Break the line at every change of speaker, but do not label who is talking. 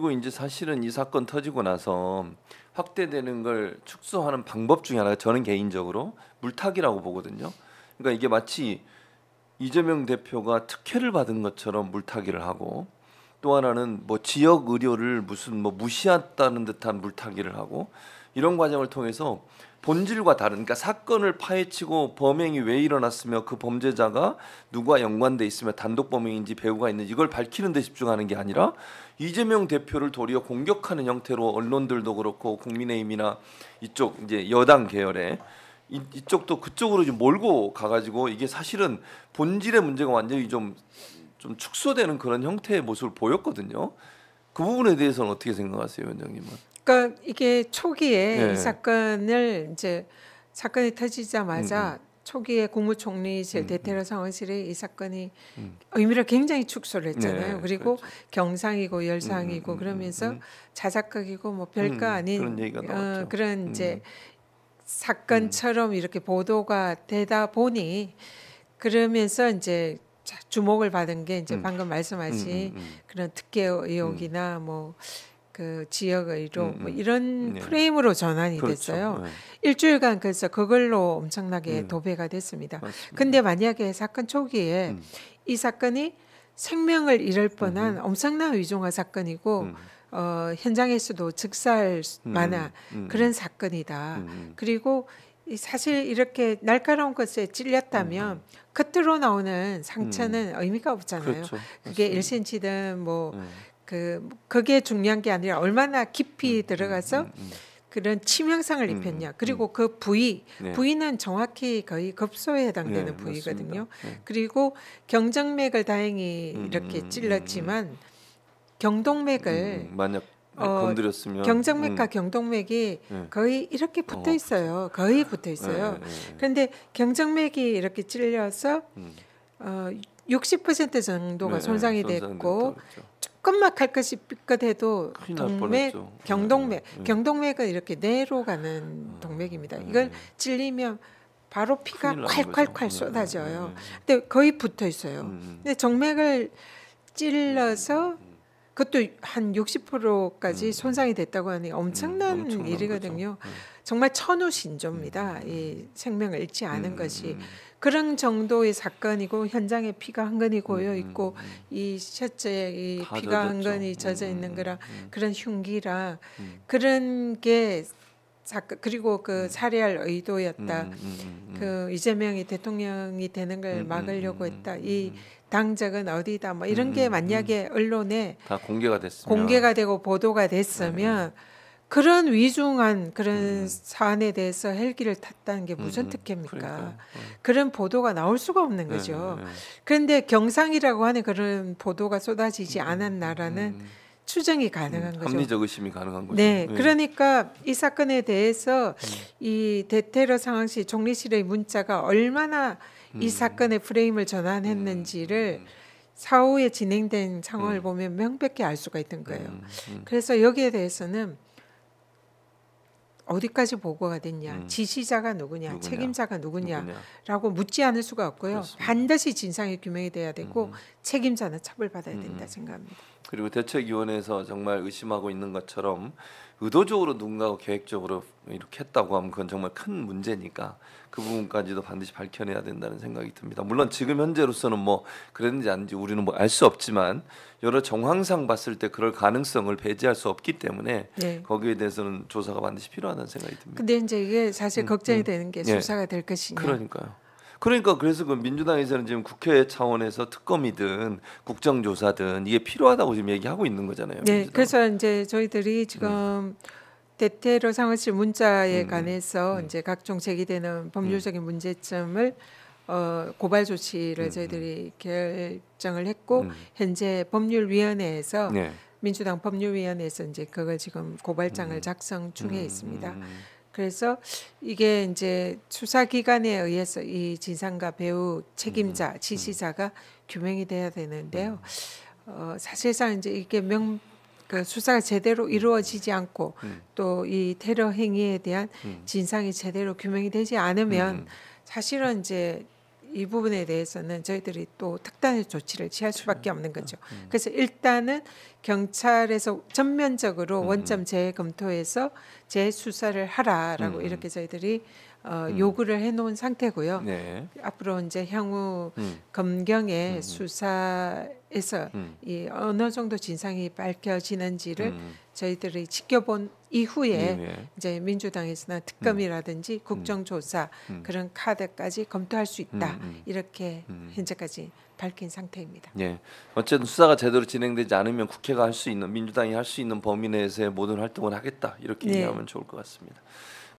그리고 이제 사실은 이 사건 터지고 나서 확대되는 걸 축소하는 방법 중에 하나가 저는 개인적으로 물타기라고 보거든요. 그러니까 이게 마치 이재명 대표가 특혜를 받은 것처럼 물타기를 하고, 또 하나는 뭐 지역 의료를 무슨 뭐 무시했다는 듯한 물타기를 하고, 이런 과정을 통해서 본질과 다른, 그러니까 사건을 파헤치고 범행이 왜 일어났으며 그 범죄자가 누구와 연관돼 있으며 단독 범행인지 배후가 있는지 이걸 밝히는 데 집중하는 게 아니라 이재명 대표를 도리어 공격하는 형태로 언론들도 그렇고 국민의힘이나 이쪽 이제 여당 계열에 이쪽도 그쪽으로 좀 몰고 가가지고, 이게 사실은 본질의 문제가 완전히 좀 축소되는 그런 형태의 모습을 보였거든요. 그 부분에 대해서는 어떻게 생각하세요, 위원장님은?
그러니까 이게 초기에
네.
이 사건을 이제 사건이 터지자마자 초기에 국무총리실 대테러 상황실에 이 사건이 의미를 굉장히 축소를 했잖아요.
네,
그리고
그렇죠.
경상이고 열상이고 그러면서 자작극이고 뭐 별거 아닌
그런 얘기가 나왔죠.
그런 이제 사건처럼 이렇게 보도가 되다 보니, 그러면서 이제 주목을 받은 게 이제 방금 말씀하신 그런 특혜 의혹이나 뭐 그 지역 의료 뭐 이런
네.
프레임으로 전환이
그렇죠.
됐어요.
네.
일주일간 그래서 그걸로 엄청나게 도배가 됐습니다.
맞습니다.
근데 만약에 사건 초기에 이 사건이 생명을 잃을 뻔한 엄청난 위중한 사건이고 현장에서도 즉사할 만한 그런 사건이다. 그리고 사실 이렇게 날카로운 것에 찔렸다면 겉으로 나오는 상처는 의미가 없잖아요.
그렇죠.
그게 1cm든 뭐 그게 중요한 게 아니라 얼마나 깊이 들어가서 그런 치명상을 입혔냐. 그리고 그 부위는 정확히 거의 급소에 해당되는
네,
부위거든요.
네.
그리고 경정맥을 다행히 이렇게 찔렀지만 경동맥을
만약 건드렸으면
경정맥과 경동맥이 거의 이렇게 붙어 있어요. 거의 붙어 있어요. 그런데 경정맥이 이렇게 찔려서 60% 정도가 손상이 됐고, 조금만 칼끝이 삐끗해도 경동맥은 이렇게 뇌로 가는 동맥입니다. 이걸 찔리면 바로 피가 콸콸콸 쏟아져요. 근데 거의 붙어 있어요. 근데 정맥을 찔러서 그것도 한 60%까지 손상이 됐다고 하니 엄청난 일이거든요. 정말 천우신조입니다. 이 생명을 잃지 않은 것이. 그런 정도의 사건이고, 현장에 피가 한건이 고여 있고 이 셔츠에 이 피가 한건이 젖어 있는 거랑 그런 흉기랑 그런 게 사건, 그리고 그 살해할 의도였다. 그 이재명이 대통령이 되는 걸 막으려고 했다. 이 당적은 어디다, 뭐 이런 게 만약에 언론에
다 공개가 됐으면,
공개가 되고 보도가 됐으면 그런 위중한 그런 사안에 대해서 헬기를 탔다는 게 무슨 특혜입니까? 그런 보도가 나올 수가 없는 거죠. 그런데 경상이라고 하는 그런 보도가 쏟아지지 않았나라는 추정이 가능한 거죠.
합리적 의심이 가능한 거죠.
네, 그러니까 이 사건에 대해서 이 대테러 상황실 총리실의 문자가 얼마나 이 사건의 프레임을 전환했는지를 사후에 진행된 상황을 보면 명백히 알 수가 있던 거예요. 그래서 여기에 대해서는 어디까지 보고가 됐냐, 지시자가 누구냐, 책임자가 누구냐라고 묻지 않을 수가 없고요.
그렇습니다.
반드시 진상이 규명이 돼야 되고 책임자는 처벌받아야 된다 생각합니다.
그리고 대책위원회에서 정말 의심하고 있는 것처럼 의도적으로 누군가가 계획적으로 이렇게 했다고 하면 그건 정말 큰 문제니까 그 부분까지도 반드시 밝혀내야 된다는 생각이 듭니다. 물론 지금 현재로서는 뭐 그랬는지 아닌지 우리는 뭐 알 수 없지만 여러 정황상 봤을 때 그럴 가능성을 배제할 수 없기 때문에 거기에 대해서는 조사가 반드시 필요하다는 생각이 듭니다.
근데 이제 이게 사실 걱정이 되는 게 수사가 될 것이냐.
그러니까요. 그러니까 그래서 그 민주당에서는 지금 국회 차원에서 특검이든 국정조사든 이게 필요하다고 지금 얘기하고 있는 거잖아요.
네,
민주당은.
그래서 이제 저희들이 지금 대테러 상황실 문자에 관해서 이제 각종 제기되는 법률적인 문제점을 고발 조치를 저희들이 결정을 했고 현재 법률위원회에서 민주당 법률위원회에서 이제 그걸 지금 고발장을 작성 중에 있습니다. 그래서 이게 이제 수사기관에 의해서 이 진상과 배후 책임자, 지시자가 규명이 돼야 되는데요. 사실상 이제 이게 그 수사가 제대로 이루어지지 않고 또 이 테러 행위에 대한 진상이 제대로 규명이 되지 않으면 사실은 이제 이 부분에 대해서는 저희들이 또 특단의 조치를 취할 수밖에 없는 거죠. 그래서 일단은 경찰에서 전면적으로 원점 재검토해서 재수사를 하라라고 이렇게 저희들이 요구를 해놓은 상태고요.
네.
앞으로 이제 향후 검경의 수사에서 이 어느 정도 진상이 밝혀지는지를 저희들이 지켜본 이후에
네.
이제 민주당에서는 특검이라든지 국정조사 그런 카드까지 검토할 수 있다 이렇게 현재까지 밝힌 상태입니다.
예. 어쨌든 수사가 제대로 진행되지 않으면 국회가 할 수 있는 민주당이 할 수 있는 범위 내에서의 모든 활동을 하겠다 이렇게
네.
이해하면 좋을 것 같습니다.